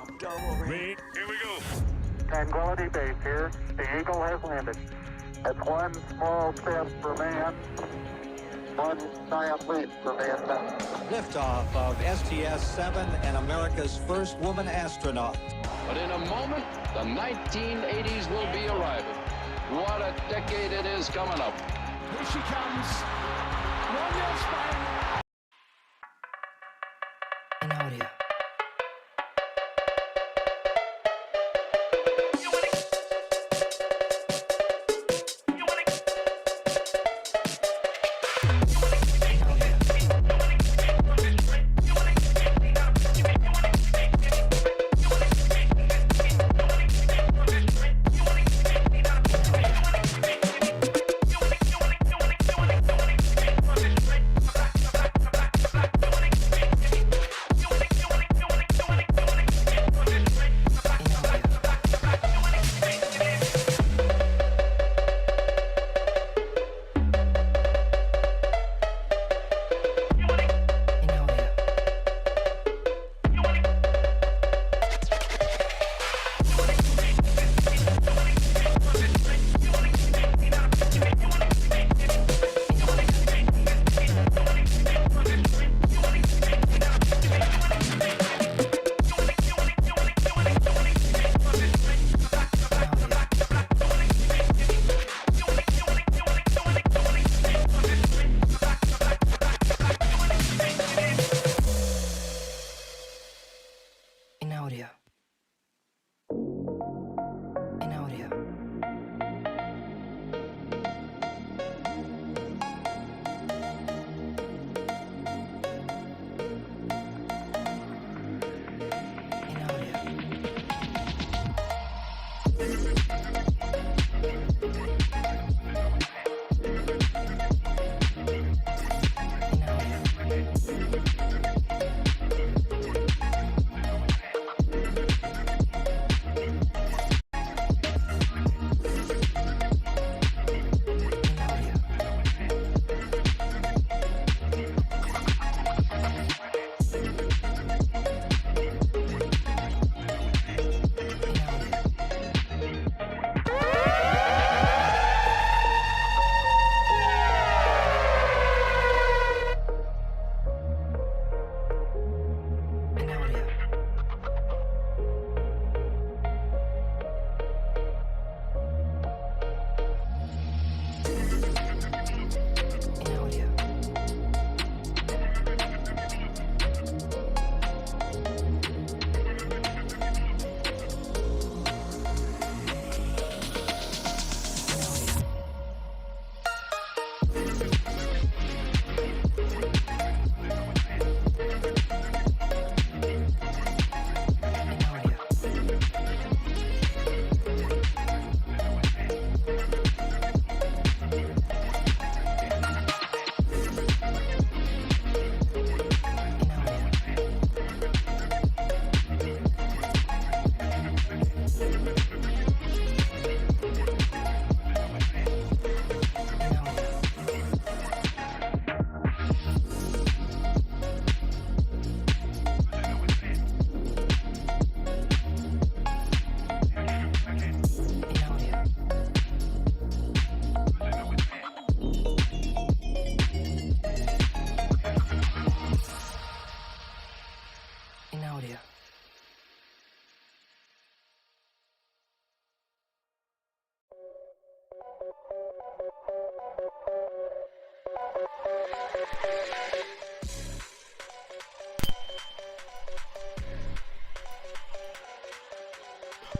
Read. Here we go. Tranquility Base here. The Eagle has landed. It's one small step for man, one giant leap for mankind. Liftoff of STS-7 and America's first woman astronaut. But in a moment, the 1980s will be arriving. What a decade it is coming up. Here she comes. 1-0 Spain. In audio.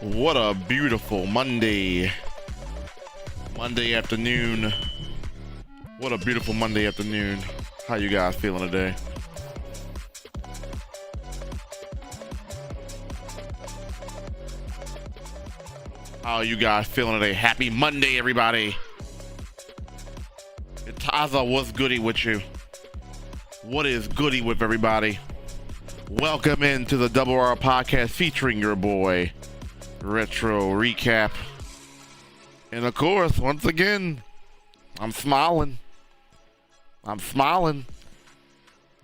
What a beautiful Monday afternoon. What a beautiful Monday afternoon. How you guys feeling today? How you guys feeling today? Happy Monday, everybody. Taza, what's goody with you? What is goody with everybody? Welcome into the Double R podcast featuring your boy, Retro Recap. And of course, once again, I'm smiling.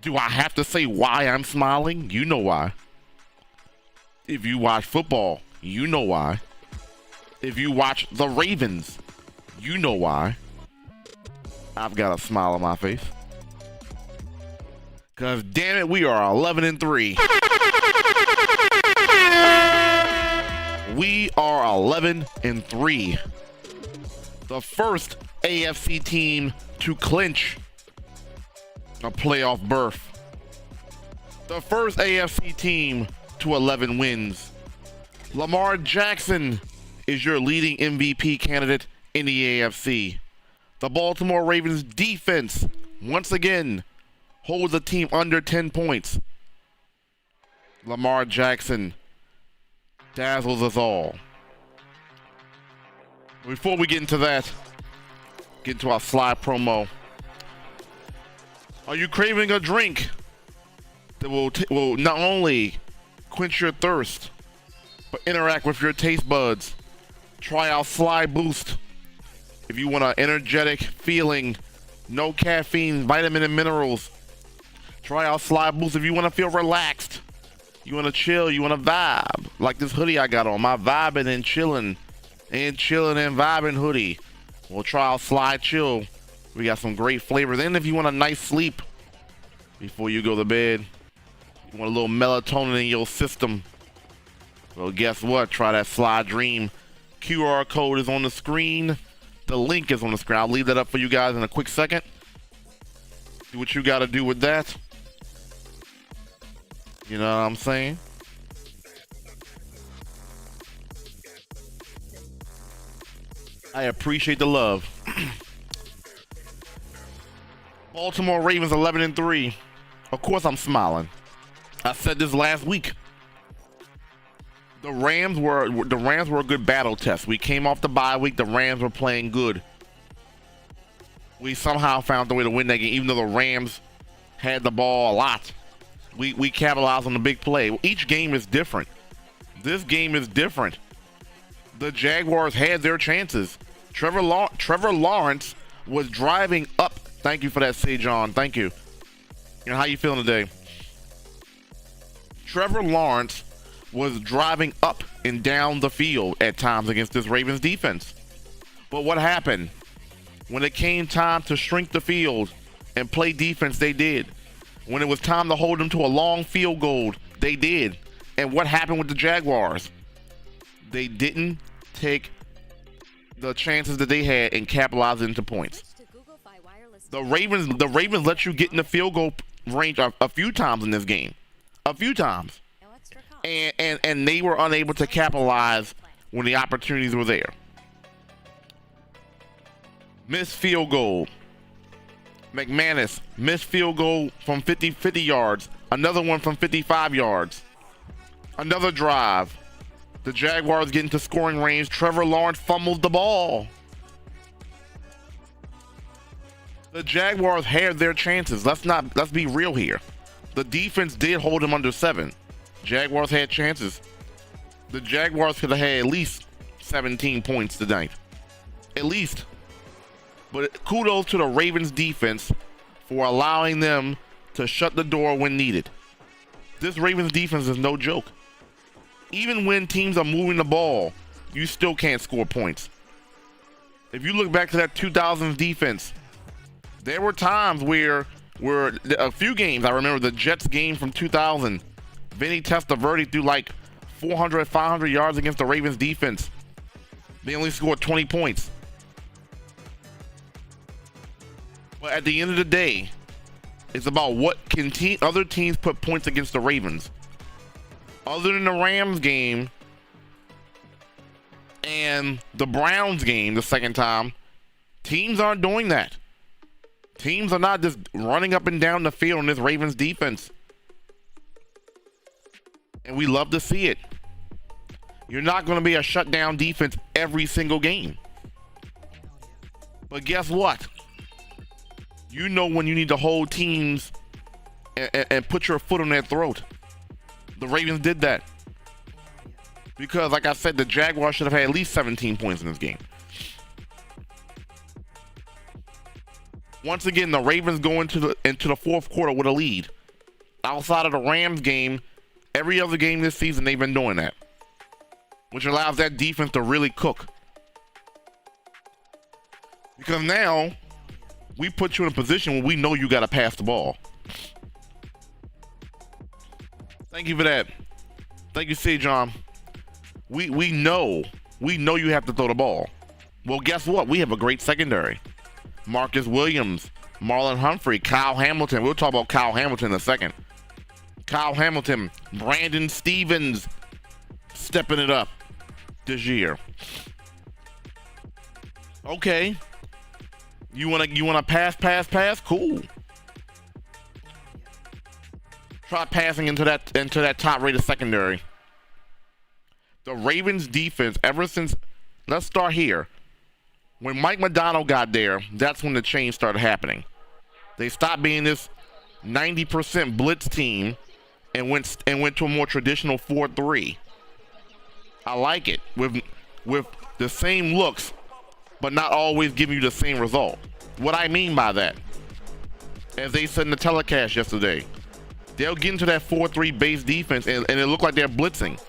Do I have to say why I'm smiling? You know why. If you watch football, you know why. If you watch the Ravens, you know why. I've got a smile on my face. Because damn it, we are 11-3. We are 11-3. The first AFC team to clinch a playoff berth. The first AFC team to 11 wins. Lamar Jackson is your leading MVP candidate in the AFC. The Baltimore Ravens defense, once again, holds a team under 10 points. Lamar Jackson dazzles us all. Before we get into that, get into our slide promo. Are you craving a drink that will not only quench your thirst, but interact with your taste buds? Try out Slide Boost. If you want an energetic feeling, no caffeine, vitamin and minerals, try out Slide Boost. If you want to feel relaxed, you want to chill, you want to vibe, like this hoodie I got on, my vibing and chilling and vibing hoodie. We'll try out Slide Chill. We got some great flavors. And if you want a nice sleep before you go to bed, you want a little melatonin in your system, well, guess what? Try that Slide Dream. QR code is on the screen. The link is on the screen. I'll leave that up for you guys in a quick second. Do what you got to do with that. You know what I'm saying? I appreciate the love. Baltimore Ravens 11-3. Of course I'm smiling. I said this last week. The Rams were a good battle test. We came off the bye week. The Rams were playing good. We somehow found the way to win that game, even though the Rams had the ball a lot. We capitalized on the big play. Each game is different. This game is different. The Jaguars had their chances. Trevor Lawrence was driving up. Thank you for that, Sejan. Thank you. And how you feeling today? Trevor Lawrence was driving up and down the field at times against this Ravens defense. But what happened? When it came time to shrink the field and play defense, they did. When it was time to hold them to a long field goal, they did. And what happened with the Jaguars? They didn't take the chances that they had and capitalize into points. The Ravens let you get in the field goal range a few times in this game. A few times. And they were unable to capitalize when the opportunities were there. Missed field goal. McManus missed field goal from 50 yards. Another one from 55 yards. Another drive. The Jaguars get into scoring range. Trevor Lawrence fumbles the ball. The Jaguars had their chances. Let's be real here. The defense did hold them under 7. Jaguars had chances. The Jaguars could have had at least 17 points tonight. At least. But kudos to the Ravens defense for allowing them to shut the door when needed. This Ravens defense is no joke. Even when teams are moving the ball, you still can't score points. If you look back to that 2000s defense, there were times where a few games, I remember the Jets game from 2000, Vinny Testaverde threw like 400, 500 yards against the Ravens defense. They only scored 20 points. But at the end of the day, it's about what can other teams put points against the Ravens. Other than the Rams game and the Browns game the second time, teams aren't doing that. Teams are not just running up and down the field on this Ravens defense. And we love to see it. You're not going to be a shutdown defense every single game. But guess what? You know when you need to hold teams and put your foot on their throat. The Ravens did that. Because, like I said, the Jaguars should have had at least 17 points in this game. Once again, the Ravens go into the fourth quarter with a lead. Outside of the Rams game, Every other game this season, they've been doing that, which allows that defense to really cook. Because now we put you in a position where we know you got to pass the ball. Thank you for that. Thank you, C. John. We know you have to throw the ball. Well, guess what? We have a great secondary. Marcus Williams, Marlon Humphrey, Kyle Hamilton. We'll talk about Kyle Hamilton in a second. Kyle Hamilton, Brandon Stevens stepping it up this year. Okay. You wanna pass? Cool. Try passing into that top-rated secondary. The Ravens defense, ever since, let's start here. When Mike Macdonald got there, that's when the change started happening. They stopped being this 90% blitz team and went to a more traditional 4-3. I like it with the same looks, but not always giving you the same result. What I mean by that, as they said in the telecast yesterday, they'll get into that 4-3 base defense and it look like they're blitzing.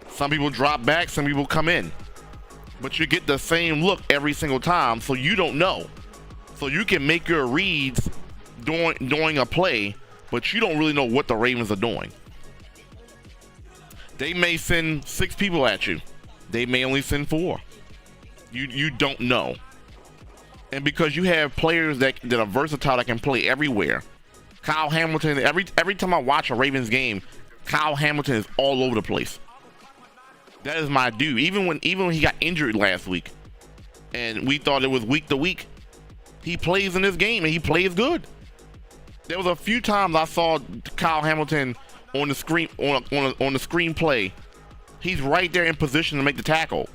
Some people drop back, some people come in. But you get the same look every single time, so you don't know. So you can make your reads during a play, but you don't really know what the Ravens are doing. They may send 6 people at you. They may only send 4. You don't know. And because you have players that are versatile, that can play everywhere. Kyle Hamilton, every time I watch a Ravens game, Kyle Hamilton is all over the place. That is my dude. Even when he got injured last week, and we thought it was week to week, he plays in this game and he plays good. There was a few times I saw Kyle Hamilton on the screen on the screenplay. He's right there in position to make the tackle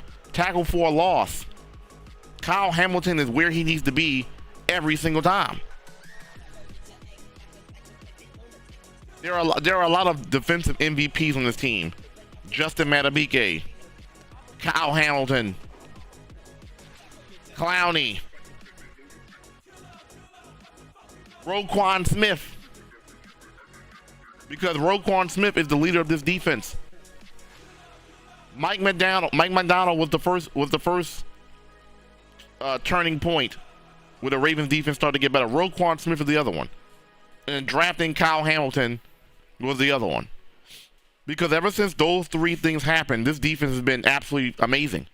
for a loss. Kyle Hamilton is where he needs to be every single time. There are a lot of defensive MVPs on this team. Justin Madubuike, Kyle Hamilton, Clowney, Roquan Smith. Because Roquan Smith is the leader of this defense. Mike Macdonald was the first turning point where the Ravens defense started to get better. Roquan Smith is the other one. And drafting Kyle Hamilton was the other one. Because ever since those 3 things happened, this defense has been absolutely amazing.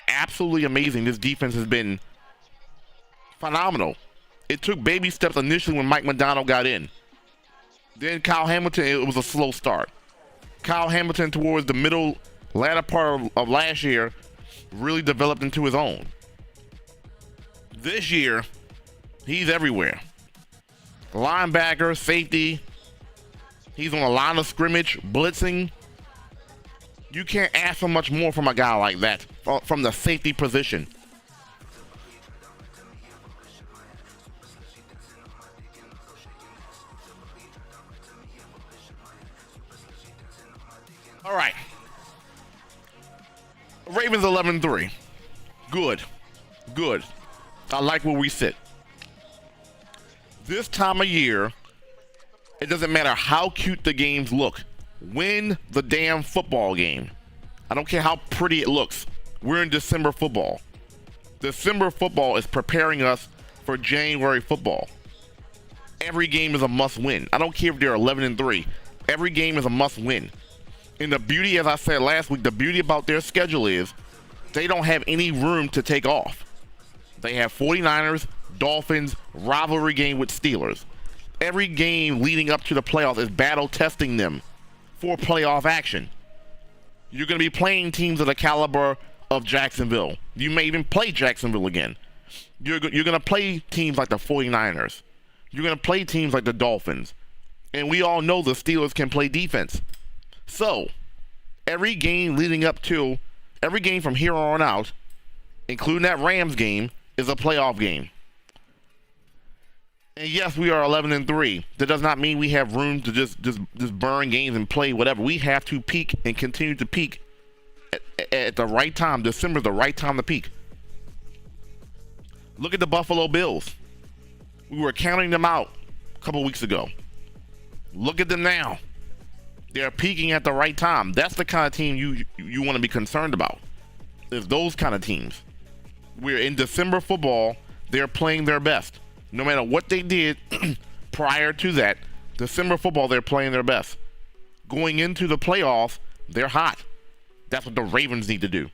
Absolutely amazing. This defense has been phenomenal. It took baby steps initially when Mike Macdonald got in. Then Kyle Hamilton, it was a slow start. Kyle Hamilton, towards the latter part of last year, really developed into his own. This year, he's everywhere. Linebacker, safety. He's on a line of scrimmage, blitzing. You can't ask for much more from a guy like that, from the safety position. All right. Ravens 11-3. Good. I like where we sit. This time of year, it doesn't matter how cute the games look. Win the damn football game. I don't care how pretty it looks. We're in December football. December football is preparing us for January football. Every game is a must win. I don't care if they're 11-3. Every game is a must win. And the beauty, as I said last week, the beauty about their schedule is they don't have any room to take off. They have 49ers, Dolphins, rivalry game with Steelers. Every game leading up to the playoffs is battle testing them for playoff action. You're going to be playing teams of the caliber of Jacksonville. You may even play Jacksonville again. You're going to play teams like the 49ers. You're going to play teams like the Dolphins. And we all know the Steelers can play defense. So, every game from here on out, including that Rams game, is a playoff game. And yes, we are 11-3. That does not mean we have room to just burn games and play whatever. We have to peak and continue to peak at the right time. December is the right time to peak. Look at the Buffalo Bills. We were counting them out a couple weeks ago. Look at them now. They're peaking at the right time. That's the kind of team you want to be concerned about. Is those kind of teams. We're in December football, they're playing their best. No matter what they did prior to that, December football, they're playing their best. Going into the playoffs, they're hot. That's what the Ravens need to do.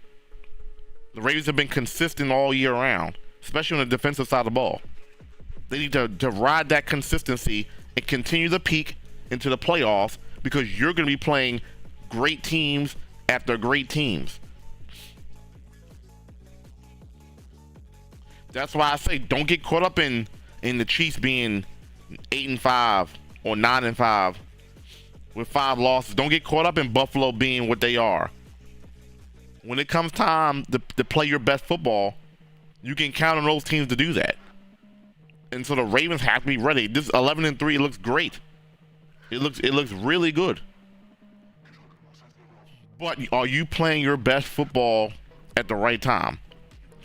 The Ravens have been consistent all year round, especially on the defensive side of the ball. They need to ride that consistency and continue to peak into the playoffs, because you're going to be playing great teams after great teams. That's why I say don't get caught up in the Chiefs being 8-5 or 9-5 with 5 losses. Don't get caught up in Buffalo being what they are. When it comes time to play your best football, you can count on those teams to do that. And so the Ravens have to be ready. This 11-3 looks great. It looks really good. But are you playing your best football at the right time?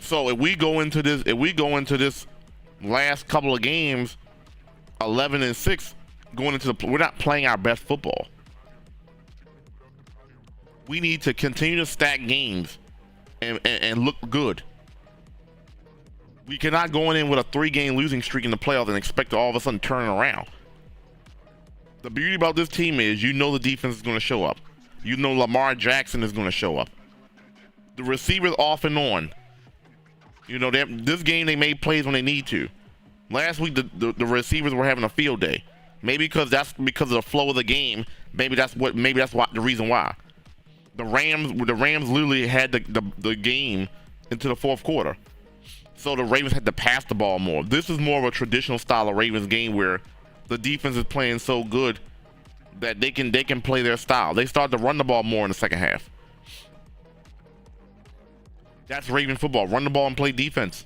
So if we go into this last couple of games 11-6, going into we're not playing our best football. We need to continue to stack games and look good. We cannot go in with a 3-game losing streak in the playoffs and expect to all of a sudden turn it around. The beauty about this team is the defense is going to show up. Lamar Jackson is going to show up. The receivers off and on. This game they made plays when they need to. Last week the receivers were having a field day. Maybe that's because of the flow of the game. Maybe that's the reason why. The Rams literally had the game into the fourth quarter. So the Ravens had to pass the ball more. This is more of a traditional style of Ravens game where the defense is playing so good that they can play their style. They start to run the ball more in the second half. That's Raven football. Run the ball and play defense.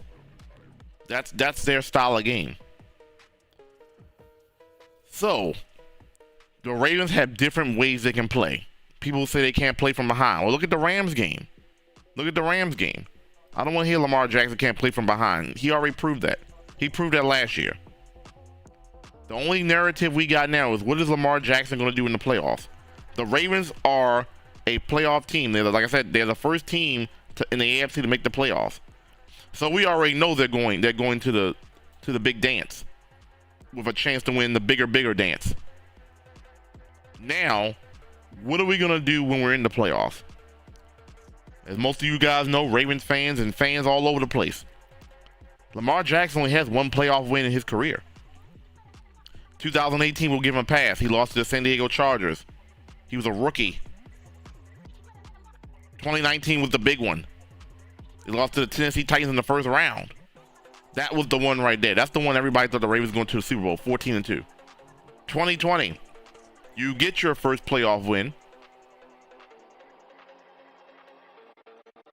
That's their style of game. So the Ravens have different ways they can play. People say they can't play from behind. Well, look at the Rams game. I don't want to hear Lamar Jackson can't play from behind. He already proved that. He proved that last year. The only narrative we got now is what is Lamar Jackson going to do in the playoffs? The Ravens are a playoff team. Like I said, they're the first team in the AFC to make the playoffs. So we already know they're going to the big dance with a chance to win the bigger dance. Now, what are we going to do when we're in the playoffs? As most of you guys know, Ravens fans and fans all over the place, Lamar Jackson only has one playoff win in his career. 2018 will give him a pass. He lost to the San Diego Chargers. He was a rookie. 2019 was the big one. He lost to the Tennessee Titans in the first round. That was the one right there. That's the one everybody thought the Ravens were going to the Super Bowl, 14-2. 2020, you get your first playoff win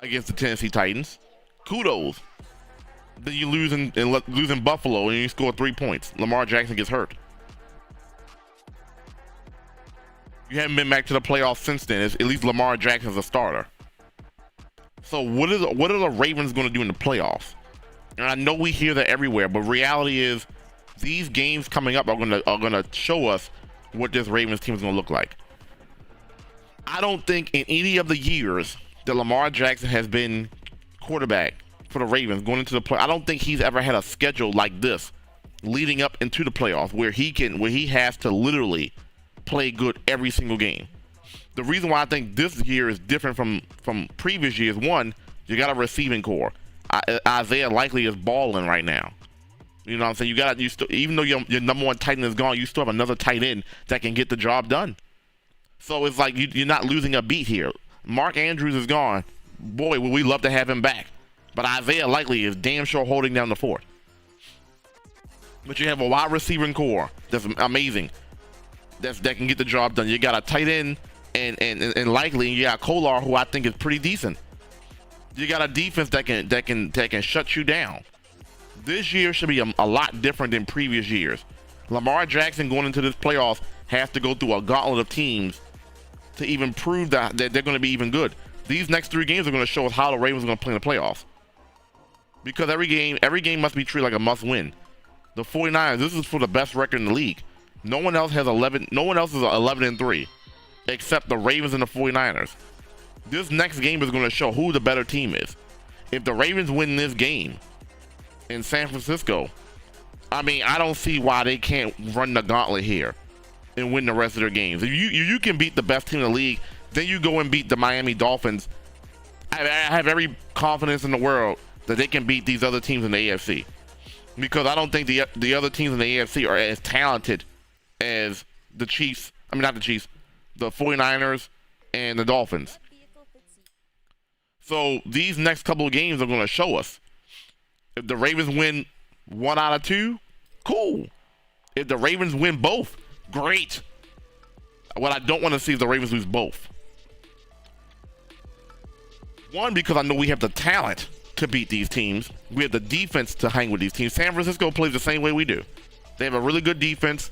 against the Tennessee Titans. Kudos. Then you lose in Buffalo and you score 3 points. Lamar Jackson gets hurt. You haven't been back to the playoffs since then. At least Lamar Jackson's a starter. So what are the Ravens going to do in the playoffs? And I know we hear that everywhere, but reality is these games coming up are gonna show us what this Ravens team is going to look like. I don't think in any of the years that Lamar Jackson has been quarterback for the Ravens going into the play, I don't think he's ever had a schedule like this leading up into the playoffs where he has to literally play good every single game. The reason why I think this year is different from previous years, one, you got a receiving core. Isaiah Likely is balling right now. You know what I'm saying? Even though your number one tight end is gone, you still have another tight end that can get the job done. So it's like you're not losing a beat here. Mark Andrews is gone. Boy, would we love to have him back. But Isaiah Likely is damn sure holding down the fort. But you have a wide receiving core that's amazing. That can get the job done. You got a tight end and Likely, and you got Kolar, who I think is pretty decent. You got a defense that can shut you down. This year should be a lot different than previous years. Lamar Jackson going into this playoffs has to go through a gauntlet of teams to even prove that they're going to be even good. These next 3 games are going to show us how the Ravens are going to play in the playoffs. Because every game must be treated like a must-win. The 49ers, this is for the best record in the league. No one else is 11-3. except the Ravens and the 49ers. This next game is going to show who the better team is. If the Ravens win this game in San Francisco, I mean, I don't see why they can't run the gauntlet here and win the rest of their games. If you can beat the best team in the league, then you go and beat the Miami Dolphins. I have every confidence in the world that they can beat these other teams in the AFC, because I don't think the other teams in the AFC are as talented as the Chiefs. I mean, not the Chiefs, the 49ers and the Dolphins. So these next couple of games are going to show us. If the Ravens win 1 out of 2, cool. If the Ravens win both, great. What I don't want to see is the Ravens lose both. One, because I know we have the talent to beat these teams. We have the defense to hang with these teams. San Francisco plays the same way we do. They have a really good defense.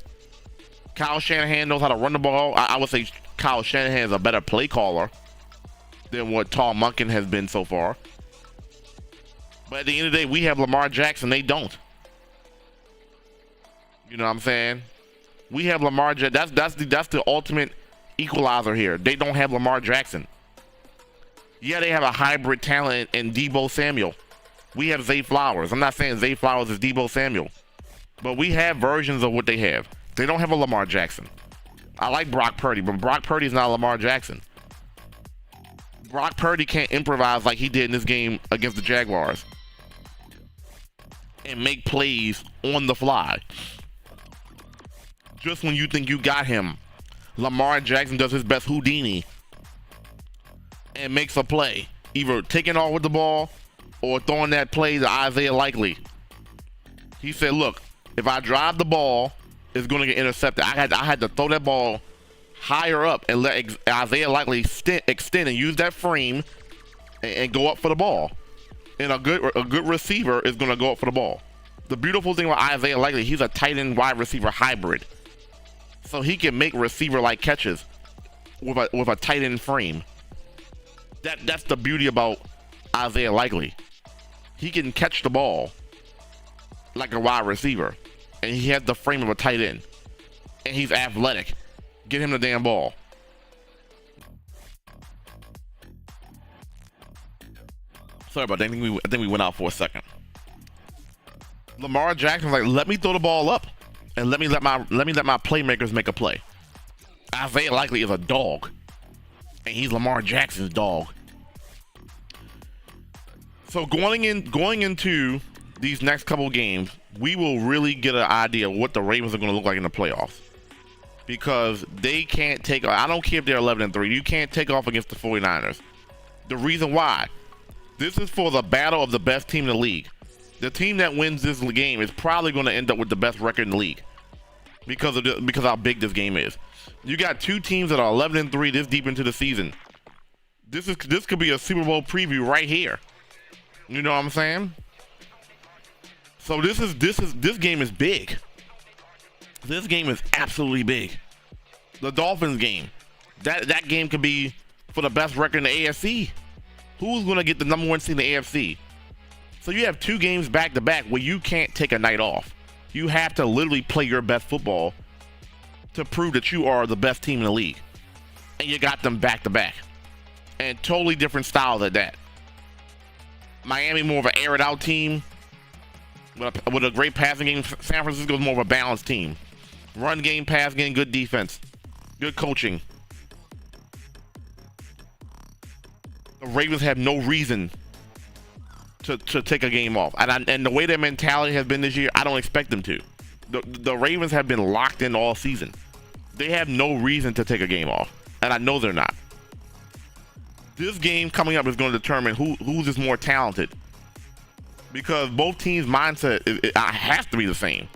Kyle Shanahan knows how to run the ball. I would say Kyle Shanahan is a better play caller than what Tom Monken has been so far. But at the end of the day, we have Lamar Jackson. They don't. You know what I'm saying? We have Lamar Jackson. That's the ultimate equalizer here. They don't have Lamar Jackson. Yeah, they have a hybrid talent in Deebo Samuel. We have Zay Flowers. I'm not saying Zay Flowers is Deebo Samuel, but we have versions of what they have. They don't have a Lamar Jackson. I like Brock Purdy, but Brock Purdy is not Lamar Jackson. Brock Purdy can't improvise like he did in this game against the Jaguars and make plays on the fly. Just when you think you got him, Lamar Jackson does his best Houdini and makes a play, either taking off with the ball or throwing that play to Isaiah Likely. He said, look, if I drive the ball, it's going to get intercepted. I had to throw that ball higher up and let Isaiah Likely extend and use that frame and go up for the ball. And a good receiver is going to go up for the ball. The beautiful thing about Isaiah Likely, he's a tight end wide receiver hybrid. So he can make receiver-like catches with a tight end frame. That's the beauty about Isaiah Likely. He can catch the ball like a wide receiver, and he has the frame of a tight end, and he's athletic. Get him the damn ball. Sorry about that. I think we went out for a second. Lamar Jackson's like, let me throw the ball up, and let me let my playmakers make a play. Isaiah Likely is a dog, and he's Lamar Jackson's dog. So going into these next couple games, we will really get an idea of what the Ravens are going to look like in the playoffs, because they can't take. I don't care if they're 11-3. You can't take off against the 49ers. The reason why, this is for the battle of the best team in the league. The team that wins this game is probably going to end up with the best record in the league because how big this game is. You got two teams that are 11-3 this deep into the season. This could be a Super Bowl preview right here. You know what I'm saying? So this game is big. This game is absolutely big. The Dolphins game, that game could be for the best record in the AFC. Who's going to get the number 1 seed in the AFC? So you have 2 games back to back where you can't take a night off. You have to literally play your best football to prove that you are the best team in the league. And you got them back to back. And totally different styles at that. Miami more of an air it out team with a great passing game. San Francisco is more of a balanced team. Run game, pass game, good defense, good coaching. The Ravens have no reason to take a game off. And the way their mentality has been this year, I don't expect them to. The Ravens have been locked in all season. They have no reason to take a game off. And I know they're not. This game coming up is going to determine who's is more talented, because both teams' mindset has to be the same.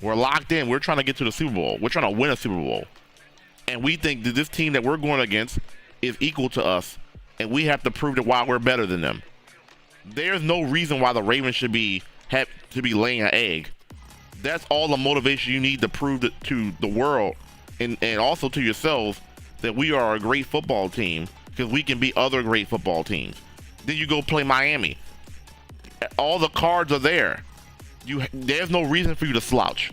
We're locked in. We're trying to get to the Super Bowl. We're trying to win a Super Bowl, and we think that this team that we're going against is equal to us, and we have to prove that why we're better than them. There's no reason why the Ravens should have to be laying an egg. That's all the motivation you need to prove to the world and also to yourselves that we are a great football team, because we can beat other great football teams. Then you go play Miami. All the cards are there. There's no reason for you to slouch.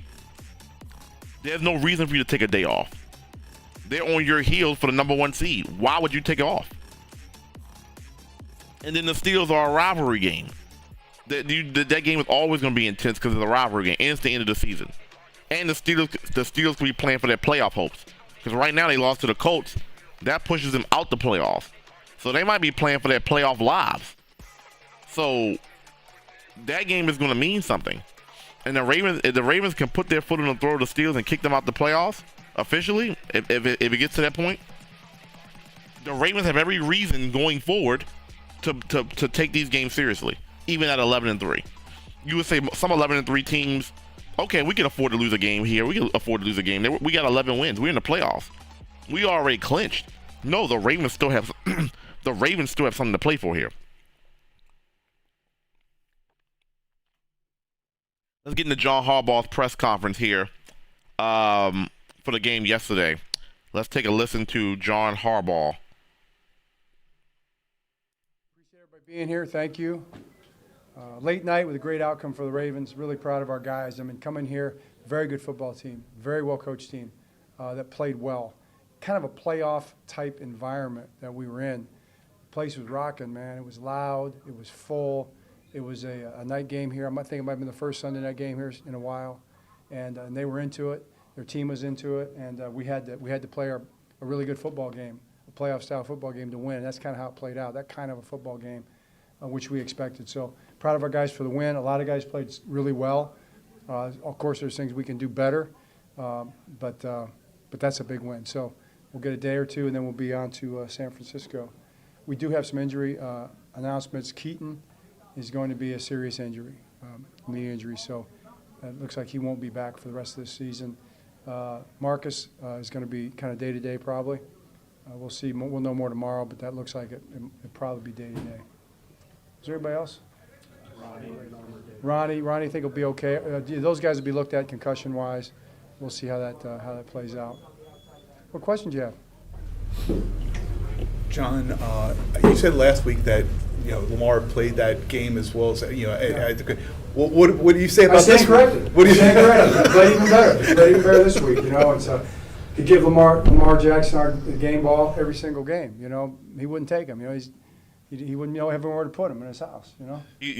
There's no reason for you to take a day off. They're on your heels for the number 1 seed. Why would you take it off? And then the Steelers are a rivalry game. That game is always going to be intense because it's a rivalry game, and it's the end of the season. And the Steelers could be playing for their playoff hopes. Because right now they lost to the Colts. That pushes them out the playoffs. So they might be playing for their playoff lives. So that game is going to mean something. And if the Ravens can put their foot on the throat of the Steelers and kick them out the playoffs officially, if it gets to that point, the Ravens have every reason going forward to take these games seriously, even at 11-3. You would say some 11-3 teams, okay, we can afford to lose a game here. We can afford to lose a game there. We got 11 wins. We're in the playoffs. We already clinched. No, the Ravens still have something to play for here. Let's get into John Harbaugh's press conference here for the game yesterday. Let's take a listen to John Harbaugh. Appreciate everybody being here. Thank you. Late night with a great outcome for the Ravens. Really proud of our guys. I mean, coming here, very good football team, very well-coached team that played well. Kind of a playoff type environment that we were in. The place was rocking, man. It was loud. It was full. It was a night game here. I think it might have been the first Sunday night game here in a while, and they were into it. Their team was into it, and we had to play a really good football game, a playoff-style football game to win. That's kind of how it played out. That kind of a football game, which we expected. So proud of our guys for the win. A lot of guys played really well. Of course, there's things we can do better, but that's a big win. So we'll get a day or two, and then we'll be on to San Francisco. We do have some injury announcements. Keaton is going to be a serious injury, knee injury, so it looks like he won't be back for the rest of this season. Marcus is going to be kind of day-to-day probably. We'll see. We'll know more tomorrow, but that looks like it'll probably be day-to-day. Is there anybody else? Ronnie, I think will be okay. Those guys will be looked at concussion-wise. We'll see how that plays out. What questions do you have? John, you said last week that Lamar played that game as well as what do you say about this? Corrected. What do you say? He played even better. He played even better this week. And so to give Lamar Jackson the game ball every single game. He wouldn't take him. He wouldn't have anywhere to put him in his house.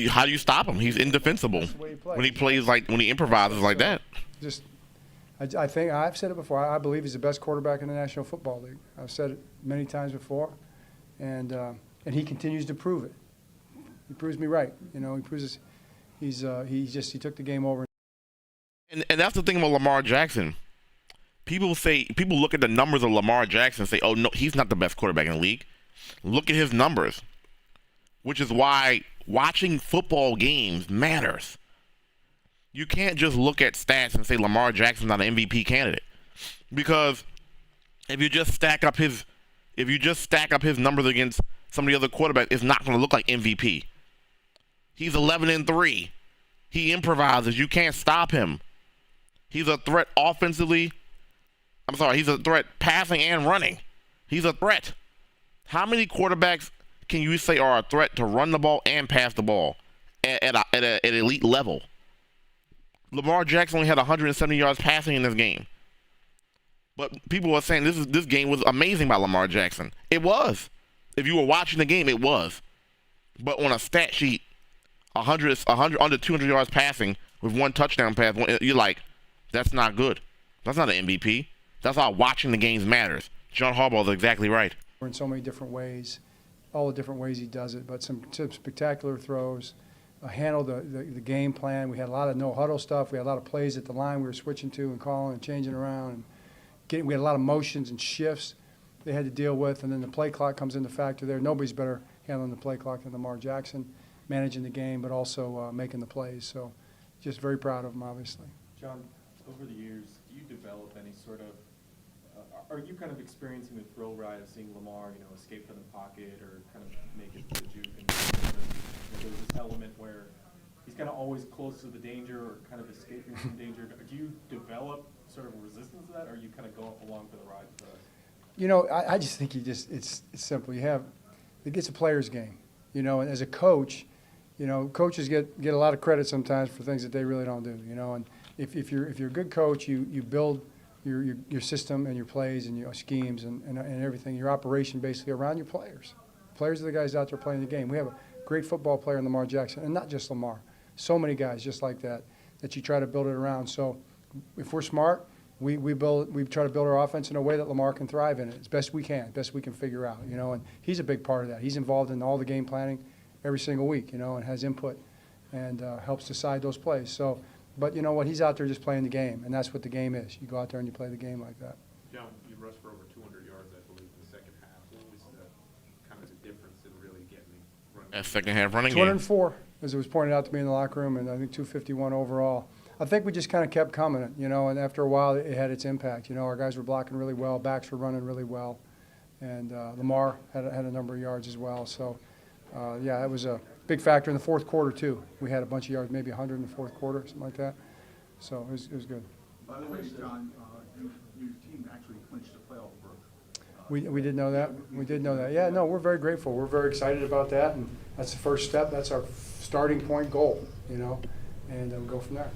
How do you stop him? He's indefensible when he plays when he improvises like that. I think I've said it before. I believe he's the best quarterback in the National Football League. I've said it many times before, and he continues to prove it. He proves me right. He proves he took the game over. And that's the thing about Lamar Jackson. People look at the numbers of Lamar Jackson and say, "Oh no, he's not the best quarterback in the league." Look at his numbers, which is why watching football games matters. You can't just look at stats and say Lamar Jackson's not an MVP candidate, because if you just stack up his numbers against some of the other quarterbacks, it's not going to look like MVP. He's 11-3. He improvises. You can't stop him. He's a threat offensively. He's a threat passing and running. He's a threat. How many quarterbacks can you say are a threat to run the ball and pass the ball at an elite level? Lamar Jackson only had 170 yards passing in this game. But people are saying this game was amazing by Lamar Jackson. It was. If you were watching the game, it was. But on a stat sheet, 100 under 200 yards passing with one touchdown pass, you're like, that's not good. That's not an MVP. That's how watching the games matters. John Harbaugh is exactly right. In so many different ways, all the different ways he does it, but some spectacular throws. Handled the game plan. We had a lot of no-huddle stuff. We had a lot of plays at the line we were switching to and calling and changing around. We had a lot of motions and shifts they had to deal with, and then the play clock comes into factor there. Nobody's better handling the play clock than Lamar Jackson, managing the game, but also making the plays. So just very proud of him, obviously. John, over the years, do you develop any sort of are you kind of experiencing the thrill ride of seeing Lamar, escape from the pocket or kind of make it to the juke? And there's this element where he's kind of always close to the danger or kind of escaping from danger. Do you develop sort of a resistance to that, or you kind of go along for the ride with us? I just think it's simple. It's a player's game, and as a coach, coaches get a lot of credit sometimes for things that they really don't do, and if you're a good coach, you build your system and your plays and your schemes and everything, your operation basically around your players. Players are the guys out there playing the game. We have a great football player in Lamar Jackson, and not just Lamar. So many guys just like that you try to build it around. So if we're smart, we try to build our offense in a way that Lamar can thrive in it as best we can figure out, and he's a big part of that. He's involved in all the game planning every single week, and has input and helps decide those plays. So, but you know what? He's out there just playing the game, and that's what the game is. You go out there and you play the game like that. John, you rushed for over 200 yards, I believe, in the second half. What was kind of the difference in really getting running? That second half running 204, as it was pointed out to me in the locker room, and I think 251 overall. I think we just kind of kept coming, and after a while it had its impact. Our guys were blocking really well, backs were running really well, and Lamar had a number of yards as well. So, yeah, that was a big factor in the fourth quarter too. We had a bunch of yards, maybe 100 in the fourth quarter, something like that. So it was good. By the way, John, your team actually clinched the playoff berth. We did know that. We did know that. Yeah, no, we're very grateful. We're very excited about that, and that's the first step. That's our starting point goal, and we'll go from there.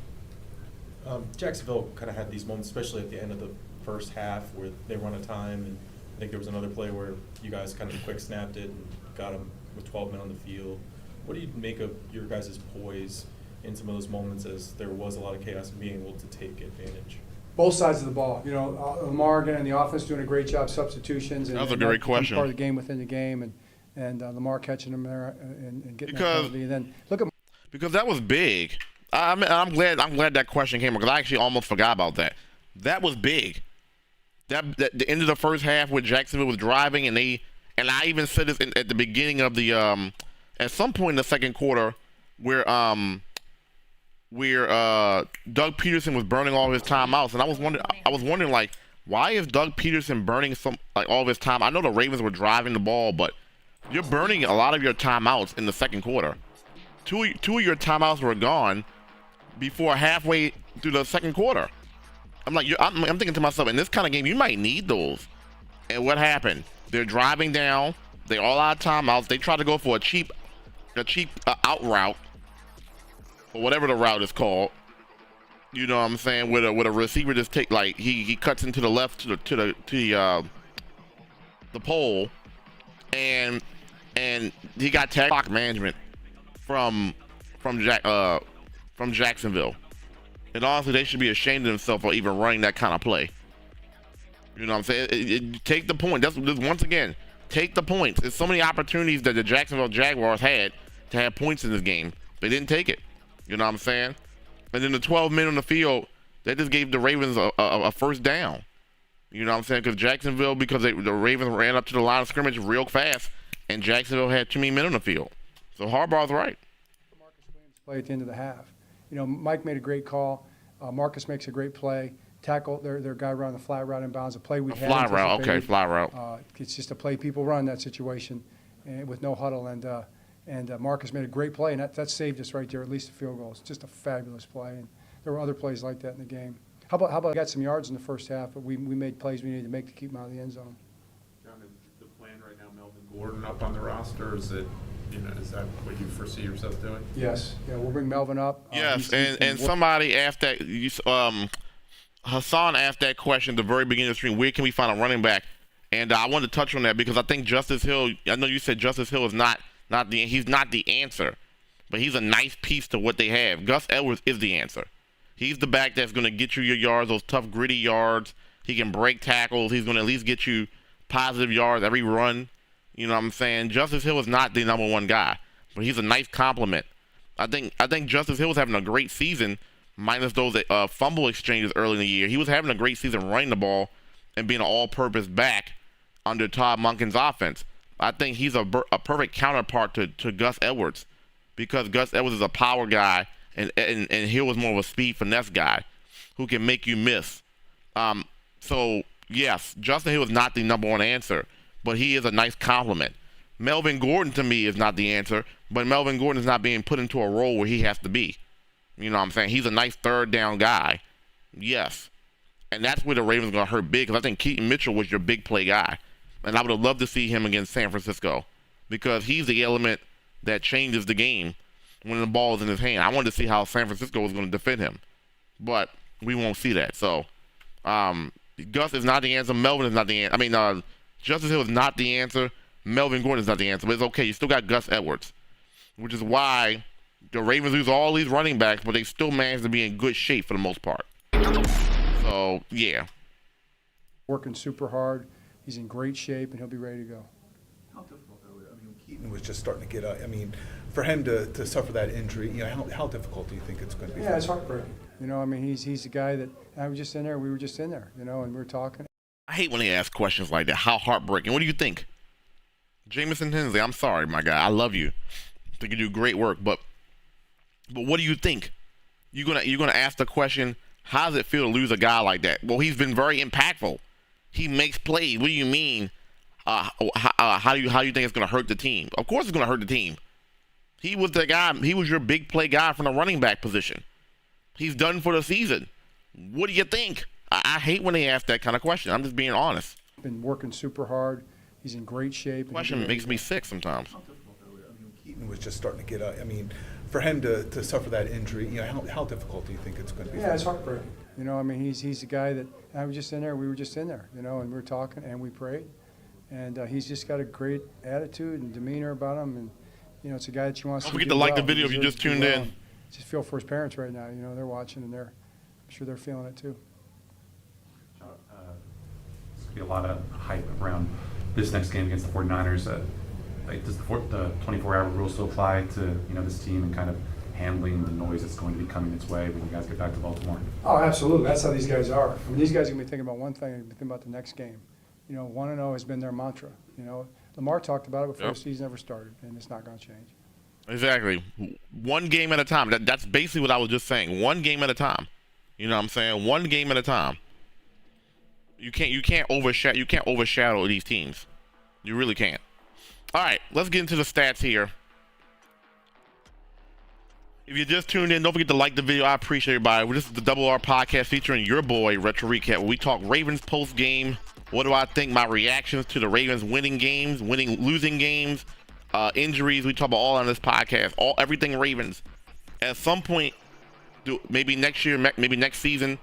Jacksonville kind of had these moments, especially at the end of the first half, where they run a time, and I think there was another play where you guys kind of quick snapped it and got them with 12 men on the field. What do you make of your guys' poise in some of those moments, as there was a lot of chaos, and being able to take advantage? Both sides of the ball. Lamar again in the offense doing a great job substitutions. And, that was a great question. Part of the game within the game, and Lamar catching them there and getting that penalty. And then look at because that was big. I'm glad that question came up, because I actually almost forgot about that. That was big. That the end of the first half where Jacksonville was driving, and I even said this at the beginning of the at some point in the second quarter where Doug Peterson was burning all of his timeouts, and I was wondering like, why is Doug Peterson burning all of his time? I know the Ravens were driving the ball, but you're burning a lot of your timeouts in the second quarter. Two of your timeouts were gone before halfway through the second quarter. I'm thinking to myself, in this kind of game, you might need those. And what happened? They're driving down. They're all out of timeouts. They try to go for a cheap out route, or whatever the route is called. You know what I'm saying? With a receiver just take, like, he cuts into the left to the pole, and he got tag clock management from Jacksonville. And honestly, they should be ashamed of themselves for even running that kind of play. You know what I'm saying? Take the point. That's once again, take the points. There's so many opportunities that the Jacksonville Jaguars had to have points in this game. They didn't take it. You know what I'm saying? And then the 12 men on the field, they just gave the Ravens a first down. You know what I'm saying? Because Jacksonville, because the Ravens ran up to the line of scrimmage real fast, and Jacksonville had too many men on the field. So Harbaugh's right. Marcus Williams play at the end of the half. Mike made a great call. Marcus makes a great play. Tackle their guy around the flat route in bounds. A play we had. Fly route, okay, fly route. It's just a play people run that situation, and with no huddle. And Marcus made a great play, and that saved us right there, at least a field goal. It's just a fabulous play, and there were other plays like that in the game. How about we got some yards in the first half, but we made plays we needed to make to keep him out of the end zone. John, is the plan right now Melvin Gordon up on the roster, or is that what you foresee yourself doing? Yes. Yeah, we'll bring Melvin up. Yes, and somebody asked that. Hassan asked that question at the very beginning of the stream. Where can we find a running back? And I wanted to touch on that because I think Justice Hill. I know you said Justice Hill is he's not the answer, but he's a nice piece to what they have. Gus Edwards is the answer. He's the back that's going to get you your yards, those tough, gritty yards. He can break tackles. He's going to at least get you positive yards every run. You know what I'm saying? Justice Hill is not the number one guy, but he's a nice compliment. I think Justice Hill was having a great season, minus those fumble exchanges early in the year. He was having a great season running the ball and being an all-purpose back under Todd Monken's offense. I think he's a perfect counterpart to Gus Edwards, because Gus Edwards is a power guy, and Hill was more of a speed finesse guy who can make you miss. So, yes, Justin Hill is not the number one answer, but he is a nice compliment. Melvin Gordon, to me, is not the answer, but Melvin Gordon is not being put into a role where he has to be. You know what I'm saying? He's a nice third down guy. Yes. And that's where the Ravens are going to hurt big, because I think Keaton Mitchell was your big play guy. And I would have loved to see him against San Francisco, because he's the element that changes the game when the ball is in his hand. I wanted to see how San Francisco was going to defend him, but we won't see that. So, Gus is not the answer. Melvin is not the answer. I mean, Justice Hill is not the answer. Melvin Gordon is not the answer. But it's okay. You still got Gus Edwards, which is why the Ravens lose all these running backs, but they still manage to be in good shape for the most part. So, yeah. Working super hard. He's in great shape, and he'll be ready to go. How difficult, though? I mean, Keaton was just starting to get I mean, for him to suffer that injury, you know, how difficult do you think it's going to be? Yeah, it's heartbreaking. You know, I mean, he's a guy that I was just in there. We were just in there, you know, and we were talking. I hate when they ask questions like that. How heartbreaking. What do you think? Jamison Hensley, I'm sorry, my guy. I love you. I think you do great work, but what do you think? You're gonna ask the question, how does it feel to lose a guy like that? Well, he's been very impactful. He makes plays. What do you mean? How do you think it's gonna hurt the team? Of course it's gonna hurt the team. He was the guy. He was your big play guy from the running back position. He's done for the season. What do you think? I hate when they ask that kind of question. I'm just being honest. Been working super hard. He's in great shape. The question makes me sick sometimes. How difficult, though? I mean, Keaton was just starting to get I mean, for him to suffer that injury, you know, how difficult do you think it's going to be? Yeah, it's heartbreaking. You know, I mean, he's a guy that I was just in there. We were just in there, you know, and we were talking and we prayed. And he's just got a great attitude and demeanor about him. And, you know, it's a guy that you want to see. Don't forget to like the video if you just tuned in. Just feel for his parents right now. You know, they're watching and I'm sure they're feeling it too. There's going to be a lot of hype around this next game against the 49ers. Like, does the 24-hour rule still apply to, you know, this team and kind of handling the noise that's going to be coming its way when you guys get back to Baltimore? Oh, absolutely. That's how these guys are. I mean, these guys are going to be thinking about one thing and thinking about the next game. You know, 1-0 has been their mantra. You know, Lamar talked about it before the season ever started, and it's not going to change. Exactly. One game at a time. That's basically what I was just saying. One game at a time. You know what I'm saying? One game at a time. You can't overshadow these teams. You really can't. All right, let's get into the stats here. If you just tuned in, don't forget to like the video. I appreciate everybody. This is the Double R podcast featuring your boy Retro Recap, where we talk Ravens post game. What do I think? My reactions to the Ravens winning games, losing games, injuries. We talk about all on this podcast. Everything Ravens. At some point, maybe next year, maybe next season,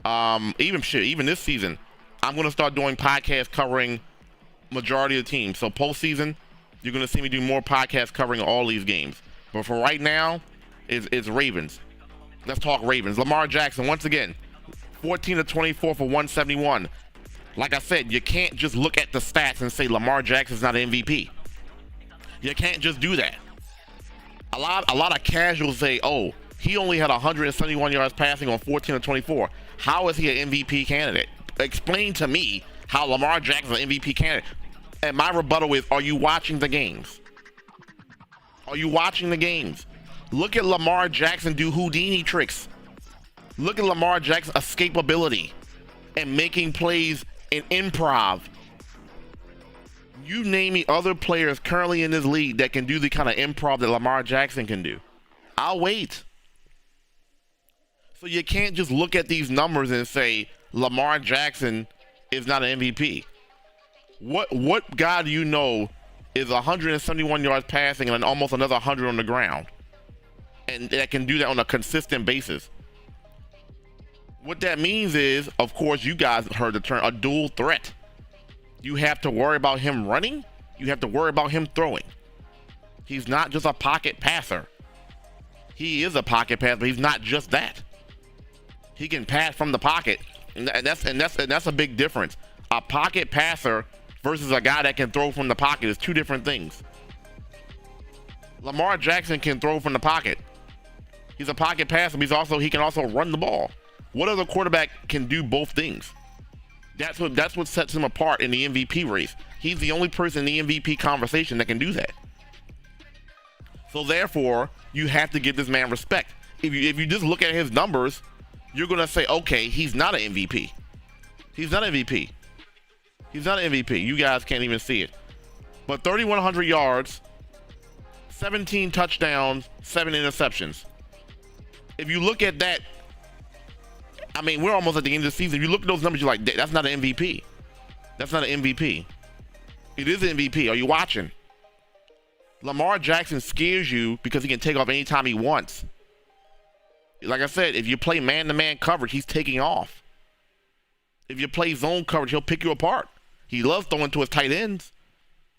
even this season, I'm gonna start doing podcasts covering majority of the teams. So postseason, you're gonna see me do more podcasts covering all these games. But for right now, it's Ravens. Let's talk Ravens. Lamar Jackson, once again, 14 of 24 for 171. Like I said, you can't just look at the stats and say Lamar Jackson's not an MVP. You can't just do that. A lot of casuals say, oh, he only had 171 yards passing on 14 of 24. How is he an MVP candidate? Explain to me how Lamar Jackson's an MVP candidate. And my rebuttal is, are you watching the games? Are you watching the games? Look at Lamar Jackson do Houdini tricks. Look at Lamar Jackson's escapability and making plays in improv. You name me other players currently in this league that can do the kind of improv that Lamar Jackson can do. I'll wait. So you can't just look at these numbers and say Lamar Jackson is not an MVP. What guy do you know is 171 yards passing and almost another 100 on the ground, and that can do that on a consistent basis? What that means is, of course, you guys heard the term a dual threat. You have to worry about him running. You have to worry about him throwing. He's not just a pocket passer. He is a pocket passer, but he's not just that. He can pass from the pocket, and that's a big difference. A pocket passer versus a guy that can throw from the pocket is two different things. Lamar Jackson can throw from the pocket. He's a pocket passer, but he can also run the ball. What other quarterback can do both things? That's what sets him apart in the MVP race. He's the only person in the MVP conversation that can do that. So therefore, you have to give this man respect. If you just look at his numbers, you're gonna say, okay, he's not an MVP. He's not an MVP. He's not an MVP. You guys can't even see it. But 3,100 yards, 17 touchdowns, 7 interceptions. If you look at that, I mean, we're almost at the end of the season. If you look at those numbers, you're like, that's not an MVP. That's not an MVP. It is an MVP. Are you watching? Lamar Jackson scares you because he can take off anytime he wants. Like I said, if you play man-to-man coverage, he's taking off. If you play zone coverage, he'll pick you apart. He loves throwing to his tight ends.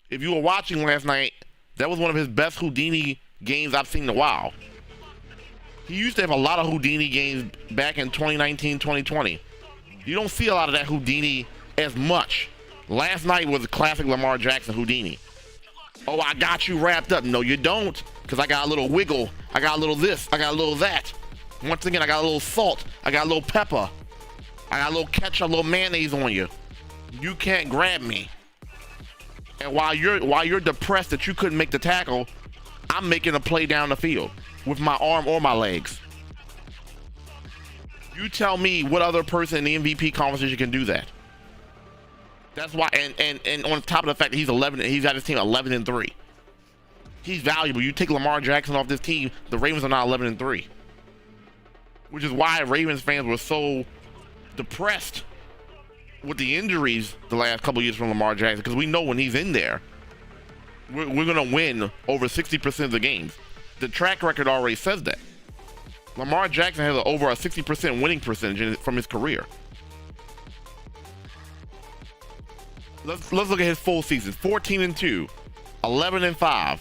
If you were watching last night, that was one of his best Houdini games I've seen in a while. He used to have a lot of Houdini games back in 2019, 2020. You don't see a lot of that Houdini as much. Last night was a classic Lamar Jackson Houdini. Oh, I got you wrapped up. No, you don't, because I got a little wiggle. I got a little this. I got a little that. Once again, I got a little salt. I got a little pepper. I got a little ketchup, a little mayonnaise on you. You can't grab me. And while you're depressed that you couldn't make the tackle, I'm making a play down the field with my arm or my legs. You tell me what other person in the MVP conversation can do that. That's why, and on top of the fact that he's got his team 11-3. He's valuable. You take Lamar Jackson off this team, the Ravens are not 11-3. Which is why Ravens fans were so depressed with the injuries the last couple of years from Lamar Jackson, because we know when he's in there, we're going to win over 60% of the games. The track record already says that. Lamar Jackson has over a 60% winning percentage from his career. Let's look at his full season. 14-2, 11-5.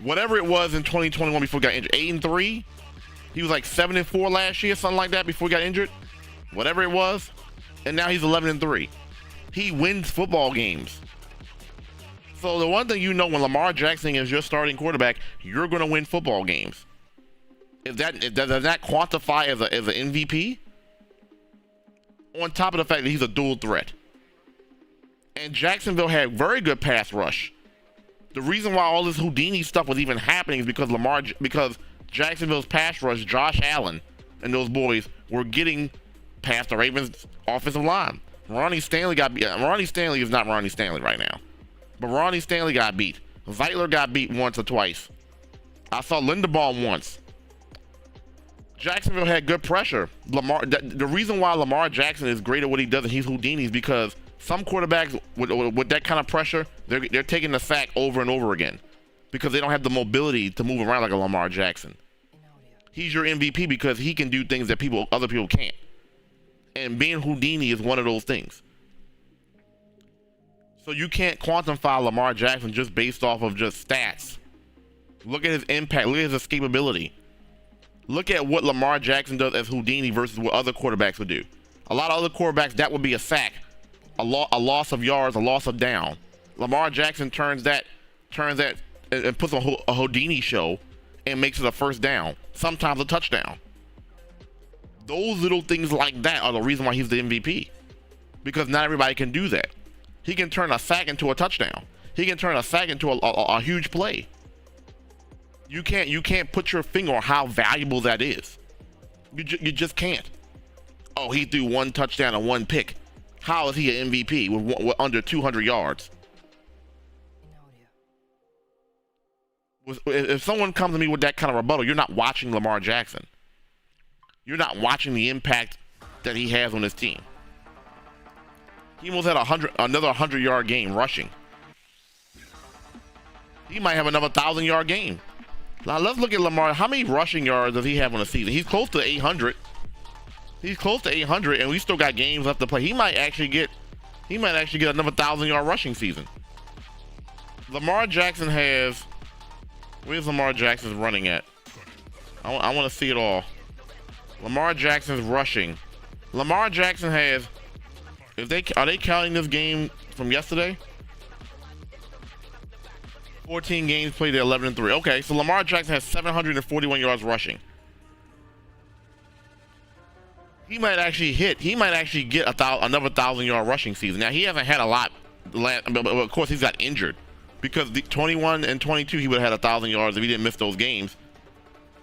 Whatever it was in 2021 before he got injured. 8-3. He was like 7-4 last year, something like that, before he got injured. Whatever it was. And now he's 11-3. He wins football games. So the one thing you know, when Lamar Jackson is your starting quarterback, you're going to win football games. Does that quantify as an MVP? On top of the fact that he's a dual threat. And Jacksonville had very good pass rush. The reason why all this Houdini stuff was even happening is because Jacksonville's pass rush, Josh Allen and those boys, were getting past the Ravens' offensive line. Ronnie Stanley got beat. Ronnie Stanley is not Ronnie Stanley right now. But Ronnie Stanley got beat. Zeitler got beat once or twice. I saw Linderbaum once. Jacksonville had good pressure. The reason why Lamar Jackson is great at what he does and he's Houdini is because some quarterbacks with that kind of pressure, they're taking the sack over and over again because they don't have the mobility to move around like a Lamar Jackson. He's your MVP because he can do things that other people can't. And being Houdini is one of those things. So you can't quantify Lamar Jackson just based off of just stats. Look at his impact. Look at his escapability. Look at what Lamar Jackson does as Houdini versus what other quarterbacks would do. A lot of other quarterbacks, that would be a sack, a loss of yards, a loss of down. Lamar Jackson turns that and puts a Houdini show and makes it a first down, sometimes a touchdown. Those little things like that are the reason why he's the MVP. Because not everybody can do that. He can turn a sack into a touchdown. He can turn a sack into a huge play. You can't put your finger on how valuable that is. You just can't. Oh, he threw one touchdown and one pick. How is he an MVP with under 200 yards? If someone comes to me with that kind of rebuttal, you're not watching Lamar Jackson. You're not watching the impact that he has on his team. He almost had another 100-yard game rushing. He might have another 1,000-yard game. Now let's look at Lamar. How many rushing yards does he have on the season? He's close to 800. He's close to 800, and we still got games left to play. He might actually get another 1,000-yard rushing season. Lamar Jackson has. Where's Lamar Jackson's running at? I want to see it all. Lamar Jackson's rushing. Lamar Jackson has. Are they counting this game from yesterday? 14 games played at 11-3. Okay, so Lamar Jackson has 741 yards rushing. He might actually get another 1,000-yard rushing season. Now he hasn't had a lot, but of course he's got injured because the 21 and 22 he would have had 1,000 yards if he didn't miss those games.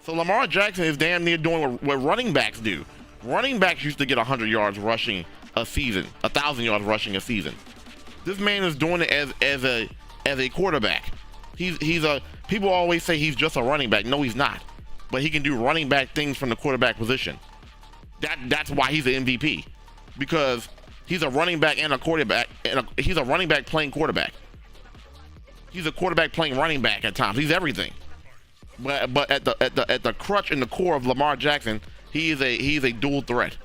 So Lamar Jackson is damn near doing what running backs do. Running backs used to get 100 yards rushing a season, 1,000 yards rushing a season. This man is doing it as a quarterback. People always say he's just a running back. No, he's not. But he can do running back things from the quarterback position. That's why he's the MVP, because he's a running back and a quarterback, and he's a running back playing quarterback. He's a quarterback playing running back at times. He's everything. But at the crutch and the core of Lamar Jackson, he's a dual threat.